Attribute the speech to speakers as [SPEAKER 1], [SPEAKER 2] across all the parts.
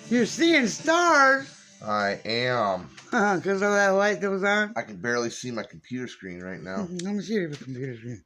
[SPEAKER 1] You're seeing stars.
[SPEAKER 2] I am.
[SPEAKER 1] Because of that light that was on.
[SPEAKER 2] I can barely see my computer screen right now.
[SPEAKER 1] Let me see your computer screen.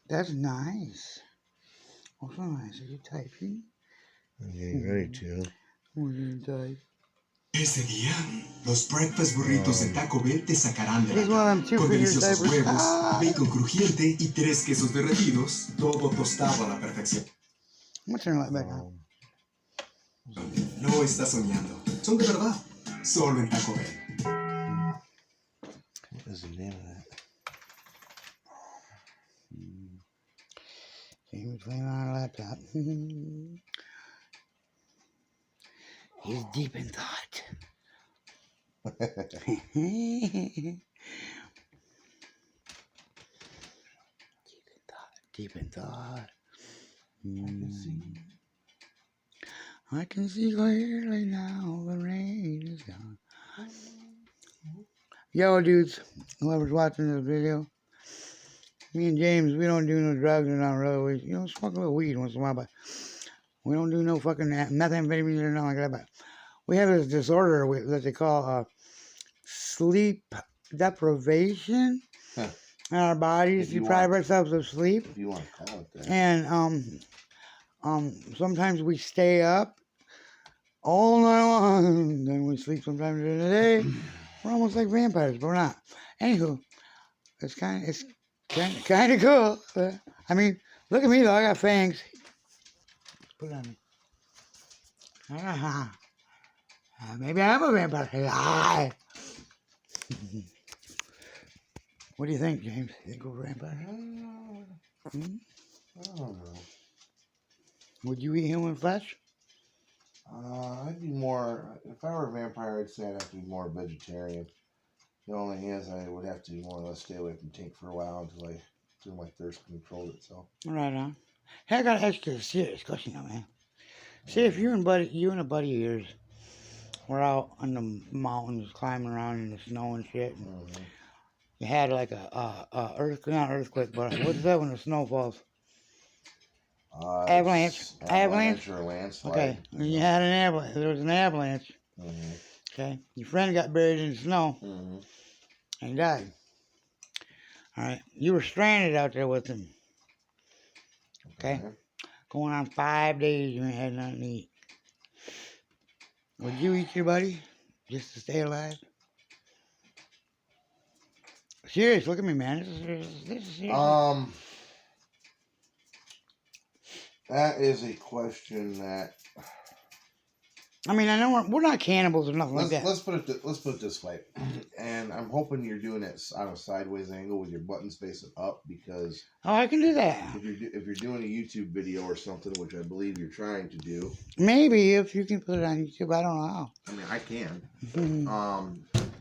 [SPEAKER 1] That's nice. Also nice. Are you typing?
[SPEAKER 2] I'm getting ready to.
[SPEAKER 1] What are you type?
[SPEAKER 3] Ese día, los breakfast burritos de Taco Bell te sacarán de
[SPEAKER 1] He's
[SPEAKER 3] la
[SPEAKER 1] one of them
[SPEAKER 3] cama. Con
[SPEAKER 1] two-finger
[SPEAKER 3] deliciosos
[SPEAKER 1] typers.
[SPEAKER 3] huevos, bacon crujiente y 3 quesos derretidos, todo tostado a la perfección.
[SPEAKER 1] What's your light back now?
[SPEAKER 3] No estás soñando, son de verdad, solo en Taco Bell.
[SPEAKER 2] What is the name of that?
[SPEAKER 1] He's playing on a laptop. He's deep in thought. Deep in thought. I can see clearly now the rain is gone. Yo, dudes, whoever's watching this video, me and James, we don't do no drugs or nothing really. We, smoke a little weed once in a while, but we don't do no fucking methamphetamine or nothing like that. But we have this disorder that they call sleep deprivation. In our bodies, deprive ourselves of sleep.
[SPEAKER 2] If you want to call it that.
[SPEAKER 1] And sometimes we stay up all night long, then we sleep sometimes during the day. We're almost like vampires, but we're not. Anywho, it's kind of cool. I mean, look at me though. I got fangs. Put it on me. Maybe I'm a vampire. What do you think, James? You think we're vampires?
[SPEAKER 2] I don't know.
[SPEAKER 1] Would you eat human flesh?
[SPEAKER 2] I'd be more, if I were a vampire, I'd say I'd have to be more vegetarian. The only thing is I would have to more or less stay away from tank for a while until my thirst controlled itself.
[SPEAKER 1] Right on. Hey, I gotta ask you a serious question now, man. See, if you and a buddy of yours were out on the mountains climbing around in the snow and shit, and you had like not earthquake, but what's that when the snow falls? Avalanche
[SPEAKER 2] or landslide.
[SPEAKER 1] Okay, and you had an avalanche. There was an avalanche. Okay, your friend got buried in the snow and he died. All right, you were stranded out there with him. Okay, going on 5 days, you ain't had nothing to eat. Would you eat your buddy just to stay alive? Serious, look at me, man. This is serious.
[SPEAKER 2] That is a question that.
[SPEAKER 1] I mean, I know we're not cannibals or nothing like that.
[SPEAKER 2] Let's put it this way, and I'm hoping you're doing it on a sideways angle with your buttons facing up because.
[SPEAKER 1] Oh, I can do that.
[SPEAKER 2] If you're doing a YouTube video or something, which I believe you're trying to do.
[SPEAKER 1] Maybe if you can put it on YouTube, I don't know how.
[SPEAKER 2] I mean, I can.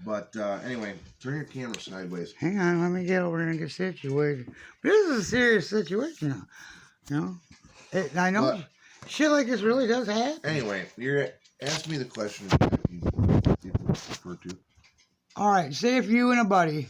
[SPEAKER 2] But anyway, turn your camera sideways.
[SPEAKER 1] Hang on, let me get over here and get situated. This is a serious situation now. You know. I know shit like this really does happen.
[SPEAKER 2] Anyway, you're asking me the question that you prefer to.
[SPEAKER 1] All right, say if you and a buddy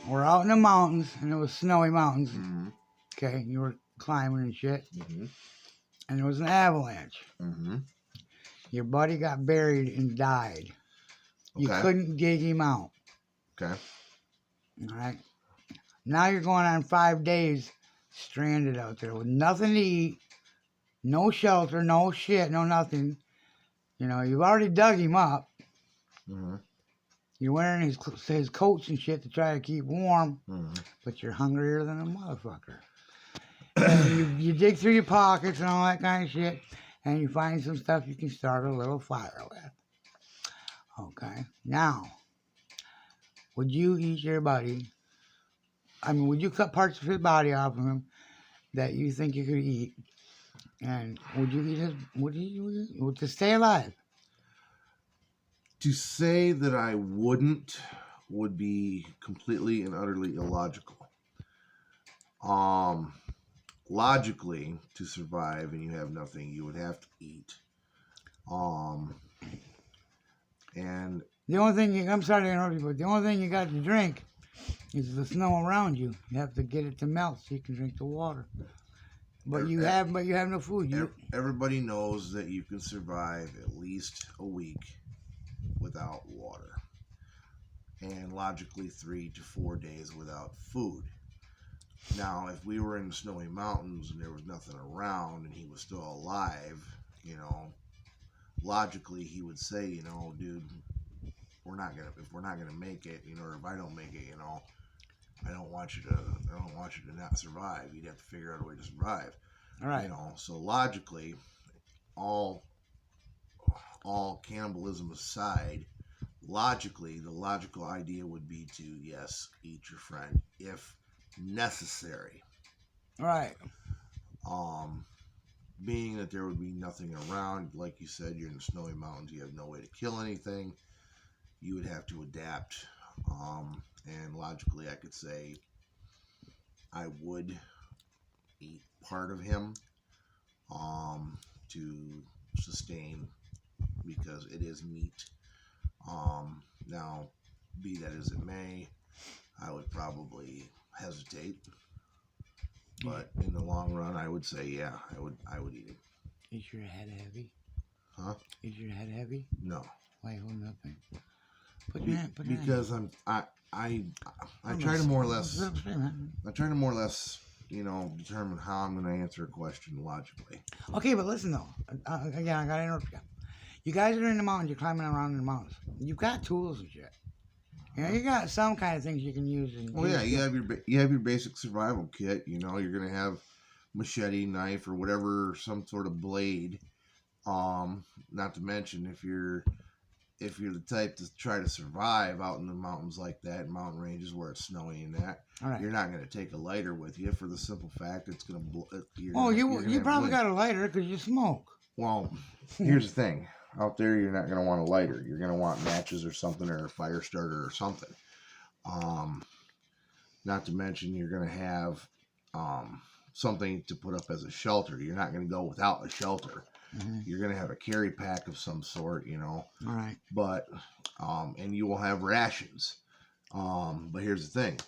[SPEAKER 1] were out in the mountains, and it was snowy mountains, okay, you were climbing and shit, and there was an avalanche. Your buddy got buried and died. You couldn't dig him out.
[SPEAKER 2] Okay.
[SPEAKER 1] All right. Now you're going on 5 days stranded out there with nothing to eat, no shelter, no shit, no nothing. You know, you've already dug him up. You're wearing his coats and shit to try to keep warm, but you're hungrier than a motherfucker. And you dig through your pockets and all that kind of shit, and you find some stuff you can start a little fire with. Okay. Now, would you eat your buddy? I mean, would you cut parts of his body off of him that you think you could eat? And would you eat his? Would you to stay alive?
[SPEAKER 2] To say that I wouldn't would be completely and utterly illogical. Logically, to survive and you have nothing, you would have to eat. And
[SPEAKER 1] the only thing I'm sorry to interrupt you, but the only thing you got to drink is the snow around you. You have to get it to melt so you can drink the water. But you have no food.
[SPEAKER 2] Everybody knows that you can survive at least a week without water, and logically 3 to 4 days without food. Now, if we were in the snowy mountains and there was nothing around and he was still alive, logically he would say, dude, if we're not gonna make it, or if I don't make it, I don't want you to not survive. You'd have to figure out a way to survive.
[SPEAKER 1] All right.
[SPEAKER 2] So logically, all cannibalism aside, logically, the logical idea would be to, yes, eat your friend if necessary.
[SPEAKER 1] Right.
[SPEAKER 2] Being that there would be nothing around, like you said, you're in the snowy mountains, you have no way to kill anything, you would have to adapt. And logically, I could say I would eat part of him to sustain, because it is meat. Now, be that as it may, I would probably hesitate, but in the long run, I would say, yeah, I would eat him.
[SPEAKER 1] Is your head heavy?
[SPEAKER 2] Huh?
[SPEAKER 1] Is your head heavy?
[SPEAKER 2] No.
[SPEAKER 1] Why hold nothing? Put your hand.
[SPEAKER 2] Because I try to more or less. I try to more or less, determine how I'm going to answer a question logically.
[SPEAKER 1] Okay, but listen though. Again, I gotta interrupt you. You guys are in the mountains. You're climbing around in the mountains. You've got tools and shit. You got some kind of things you can use.
[SPEAKER 2] Yeah, you have your basic survival kit. You're gonna have machete, knife, or whatever, some sort of blade. Not to mention if you're the type to try to survive out in the mountains like that, mountain ranges where it's snowy and that,
[SPEAKER 1] right,
[SPEAKER 2] you're not going to take a lighter with you for the simple fact it's going to.
[SPEAKER 1] You probably got a lighter because you smoke.
[SPEAKER 2] Well, here's the thing. Out there, you're not going to want a lighter. You're going to want matches or something, or a fire starter or something. Not to mention you're going to have something to put up as a shelter. You're not going to go without a shelter. Mm-hmm. You're going to have a carry pack of some sort,
[SPEAKER 1] All right.
[SPEAKER 2] But, and you will have rations. But here's the thing.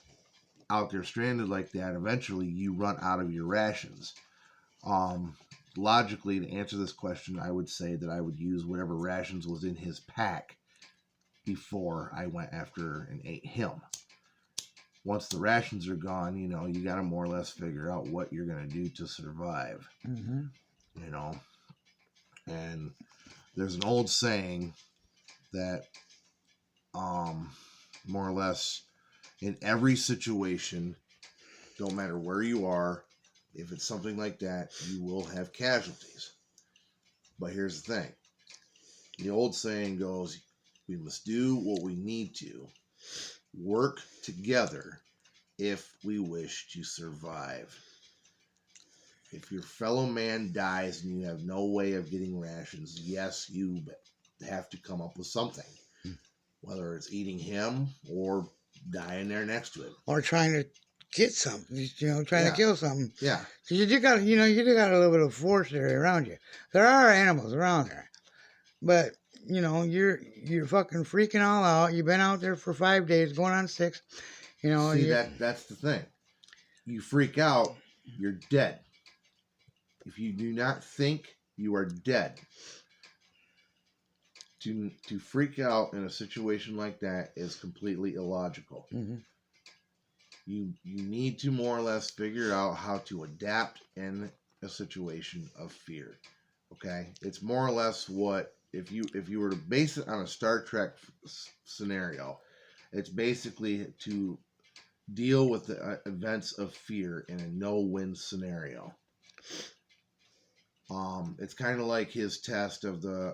[SPEAKER 2] Out there stranded like that, eventually you run out of your rations. Logically, to answer this question, I would say that I would use whatever rations was in his pack before I went after and ate him. Once the rations are gone, you got to more or less figure out what you're going to do to survive.
[SPEAKER 1] Mm-hmm.
[SPEAKER 2] And there's an old saying that more or less in every situation, don't matter where you are, if it's something like that, you will have casualties. But here's the thing. The old saying goes, we must do what we need to, work together if we wish to survive. If your fellow man dies and you have no way of getting rations, yes, you have to come up with something. Whether it's eating him or dying there next to him.
[SPEAKER 1] Or trying to get something, trying to kill something.
[SPEAKER 2] Yeah.
[SPEAKER 1] Because you do got a little bit of forest area around you. There are animals around there. But, you're fucking freaking all out. You've been out there for 5 days, going on 6.
[SPEAKER 2] See, that's the thing. You freak out, you're dead. If you do not think, you are dead. To freak out in a situation like that is completely illogical.
[SPEAKER 1] Mm-hmm.
[SPEAKER 2] You need to more or less figure out how to adapt in a situation of fear. Okay? It's more or less what, if you were to base it on a Star Trek scenario, it's basically to deal with the events of fear in a no-win scenario. It's kind of like his test of the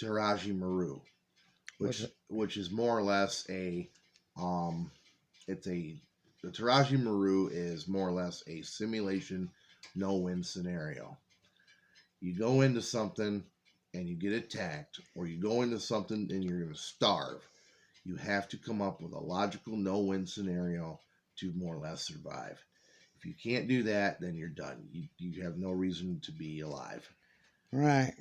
[SPEAKER 2] Taraji Maru, which is more or less the Taraji Maru is more or less a simulation no-win scenario. You go into something and you get attacked, or you go into something and you're going to starve. You have to come up with a logical no-win scenario to more or less survive. If you can't do that, then you're done. You have no reason to be alive.
[SPEAKER 1] Right.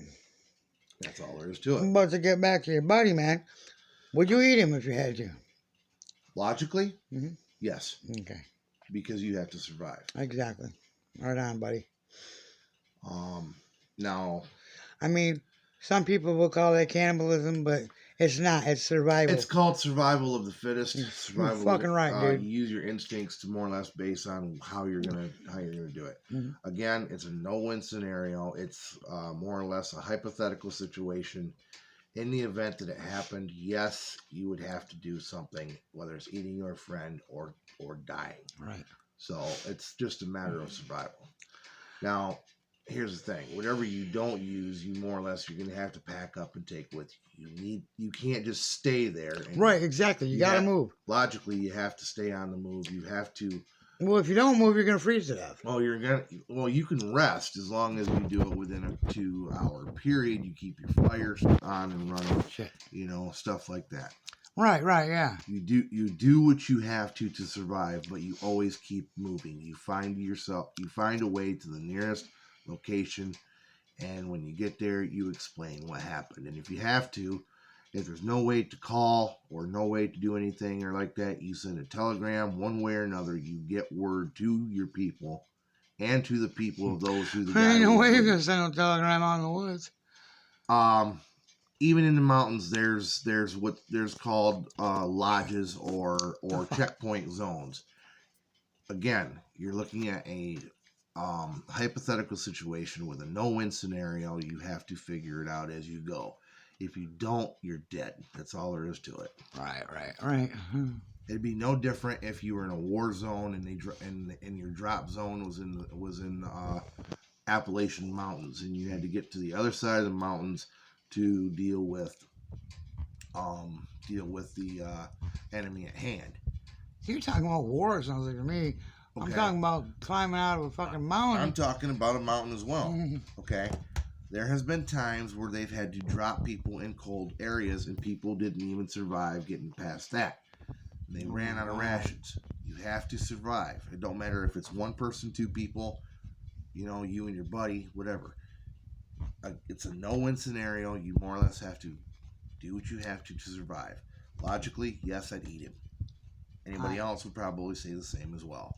[SPEAKER 2] That's all there is to it.
[SPEAKER 1] But to get back to your buddy, man, would you eat him if you had to?
[SPEAKER 2] Logically,
[SPEAKER 1] Mhm.
[SPEAKER 2] yes,
[SPEAKER 1] Okay.
[SPEAKER 2] because you have to survive.
[SPEAKER 1] Exactly. Right on, buddy.
[SPEAKER 2] Now,
[SPEAKER 1] I mean, some people will call that cannibalism, but it's not. It's survival.
[SPEAKER 2] it's called survival of the fittest.
[SPEAKER 1] You're
[SPEAKER 2] Survival.
[SPEAKER 1] fucking right, dude.
[SPEAKER 2] You use your instincts to more or less base on how you're gonna do it.
[SPEAKER 1] Mhm.
[SPEAKER 2] Again, it's a no-win scenario. It's more or less a hypothetical situation. In the event that it happened, yes, you would have to do something, whether it's eating your friend or dying.
[SPEAKER 1] Right.
[SPEAKER 2] So it's just a matter of survival. Now, here's the thing: whatever you don't use, you more or less you're gonna have to pack up and take with you. You can't just stay there. And
[SPEAKER 1] Right. Exactly. You gotta move.
[SPEAKER 2] Logically, you have to stay on the move. You have to.
[SPEAKER 1] Well, if you don't move, you're gonna freeze to death.
[SPEAKER 2] Well, you can rest as long as you do it within a 2-hour period. You keep your fires on and running.
[SPEAKER 1] Shit.
[SPEAKER 2] Stuff like that.
[SPEAKER 1] Right. Right. Yeah.
[SPEAKER 2] You do what you have to survive, but you always keep moving. You find a way to the nearest location, and when you get there, you explain what happened. And if you have to, if there's no way to call or no way to do anything or like that, you send a telegram. One way or another, you get word to your people and to the people of those who the guy
[SPEAKER 1] Ain't no
[SPEAKER 2] was
[SPEAKER 1] way you're
[SPEAKER 2] with.
[SPEAKER 1] gonna send a telegram out in the woods.
[SPEAKER 2] Even in the mountains, there's what there's called lodges or checkpoint zones. Again, you're looking at a hypothetical situation with a no-win scenario. You have to figure it out as you go. If you don't, you're dead. That's all there is to it.
[SPEAKER 1] Right. Right.
[SPEAKER 2] It'd be no different if you were in a war zone and your drop zone was in Appalachian Mountains, and you had to get to the other side of the mountains to deal with the enemy at hand.
[SPEAKER 1] You're talking about war zones to me. I'm
[SPEAKER 2] Okay.
[SPEAKER 1] talking about climbing out of a fucking mountain.
[SPEAKER 2] I'm talking about a mountain as well. Okay. There has been times where they've had to drop people in cold areas, and people didn't even survive getting past that. They ran out of rations. You have to survive. It don't matter if it's one person, two people, you and your buddy, whatever. It's a no-win scenario. You more or less have to do what you have to survive. Logically, yes, I'd eat him. Anybody else would probably say the same as well.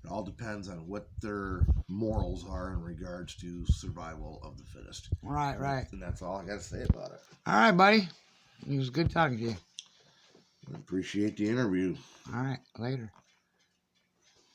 [SPEAKER 2] It all depends on what their morals are in regards to survival of the fittest.
[SPEAKER 1] Right.
[SPEAKER 2] And that's all I got to say about it.
[SPEAKER 1] All right, buddy. It was good talking to you.
[SPEAKER 2] I appreciate the interview.
[SPEAKER 1] All right, later.